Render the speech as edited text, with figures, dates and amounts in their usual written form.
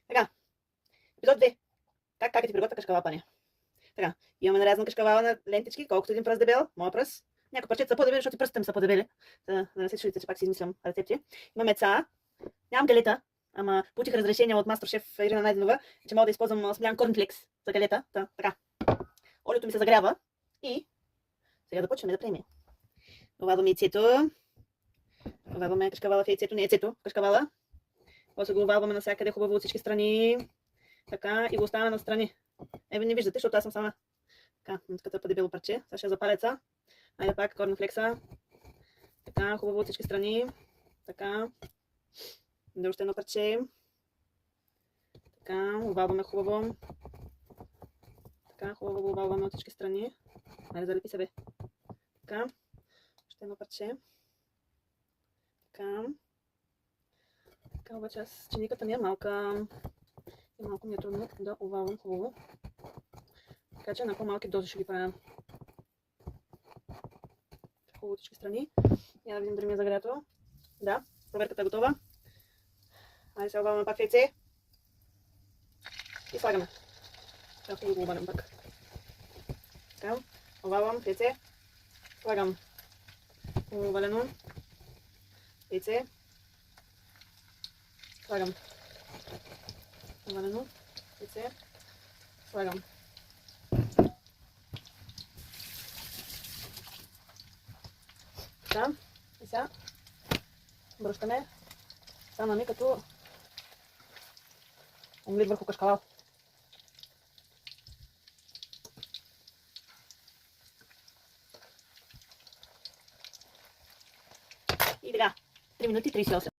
Така, епизод 2. Как ти приготвя кашкавал, пане? Така, имаме нарязан кашкавала на лентички, колкото един пръст дебел, моя пръст. Някои парчета са по-дебели, защото и пръстите ми са по-дебели. Да не се чудите, че пак си измислям рецепти. Имаме яйца. Нямам галета, ама получих разрешение от мастер-шеф Ирина Найденова, че мога да използвам смлян корнфлекс за галета. Така. Олиото ми се загрява и сега започваме да преме. Добавяме яйцето. Добавяме кашкавала в яйцето, не яйцето, кашкавала. После го обвалваме навсякъде хубаво от всички страни. Така, и го оставяме на страни. Еви не виждате, защото аз съм сама. Така, като по-дебело парче. Сега ще запаля яйца. Айде пак корнфлекса. Така, хубаво от всички страни. Така. Да още едно парче. Така, обвалваме хубаво. Така, хубаво го обвалваме от всички страни. Айде, залепи се бе. Така. Още едно парче. Така. Така, обаче аз чиниката ми е малка. И малко ми е трудно да овалвам хубаво. Така че на по-малки дози ще ги правя. Хубаво от всички страни. Я да видим дали ми е загрято. Да, проверката е готова. Айде се овалваме пак в яйце. И слагаме. Така, хубаво го обалям пак. Така, овалвам в яйце. Слагам хубаво овалено. Яйце. Слагам овалено. Яйце. Слагам. Така, и сега връщаме. Стана ми като омлет върху кашкавал. И така, 3 минути 38.